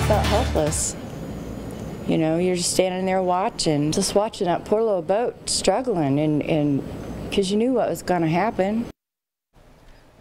felt helpless. You know, you're just standing there watching that poor little boat struggling, and because you knew what was going to happen.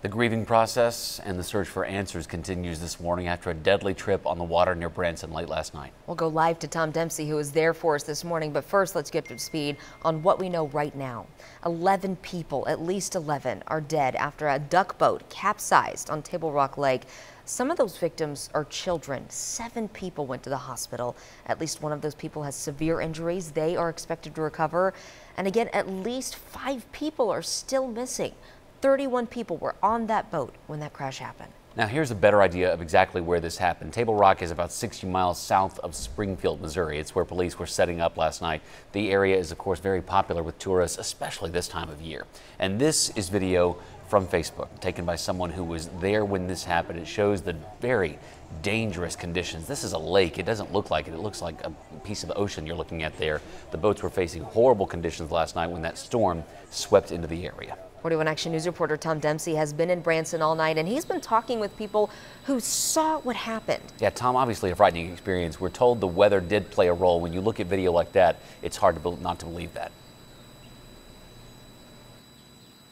The grieving process and the search for answers continues this morning after a deadly trip on the water near Branson late last night. We'll go live to Tom Dempsey, who is there for us this morning. But first, let's get up to speed on what we know right now. 11 people, at least 11, are dead after a duck boat capsized on Table Rock Lake. Some of those victims are children. 7 people went to the hospital. At least one of those people has severe injuries. They are expected to recover. And again, at least 5 people are still missing. 31 people were on that boat when that crash happened. Now here's a better idea of exactly where this happened. Table Rock is about 60 miles south of Springfield, Missouri. It's where police were setting up last night. The area is of course very popular with tourists, especially this time of year. And this is video from Facebook taken by someone who was there when this happened. It shows the very dangerous conditions. This is a lake. It doesn't look like it. It looks like a piece of the ocean you're looking at there. The boats were facing horrible conditions last night when that storm swept into the area. 41 Action News reporter Tom Dempsey has been in Branson all night, and he's been talking with people who saw what happened. Yeah, Tom, obviously a frightening experience. We're told the weather did play a role. When you look at video like that, it's hard to not to believe that.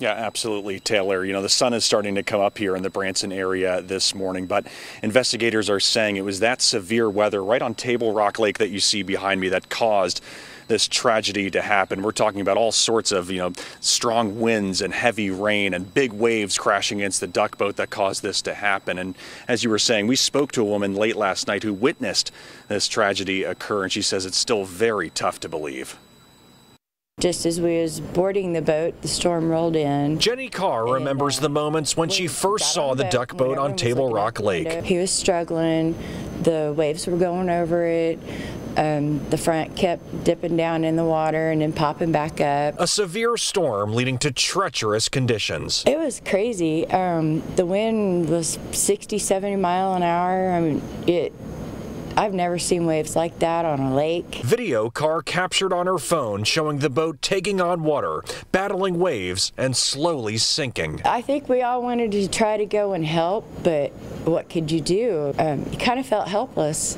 Yeah, absolutely, Taylor. You know, the sun is starting to come up here in the Branson area this morning, but investigators are saying it was that severe weather right on Table Rock Lake that you see behind me that caused this tragedy to happen. We're talking about all sorts of, strong winds and heavy rain and big waves crashing against the duck boat that caused this to happen. And as you were saying, we spoke to a woman late last night who witnessed this tragedy occur, and she says it's still very tough to believe. Just as we was boarding the boat, the storm rolled in. Jennie Carr remembers the moments when she first saw the duck boat on Table Rock Lake. He was struggling. The waves were going over it. The front kept dipping down in the water and then popping back up. A severe storm leading to treacherous conditions. It was crazy. The wind was 60, 70 miles an hour. I mean, I've never seen waves like that on a lake. Video Carr captured on her phone showing the boat taking on water, battling waves, and slowly sinking. I think we all wanted to try to go and help, but what could you do? You kind of felt helpless.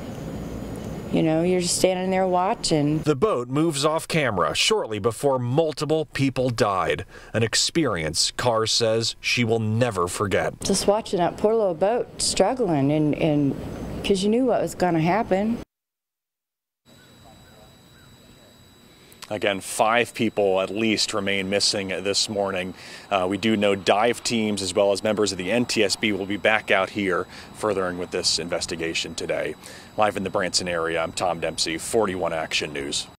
You know, you're just standing there watching. The boat moves off camera shortly before multiple people died. An experience Carr says she will never forget. Just watching that poor little boat struggling, and because you knew what was going to happen. Again, 5 people at least remain missing this morning. We do know dive teams as well as members of the NTSB will be back out here furthering with this investigation today. Live in the Branson area, I'm Tom Dempsey, 41 Action News.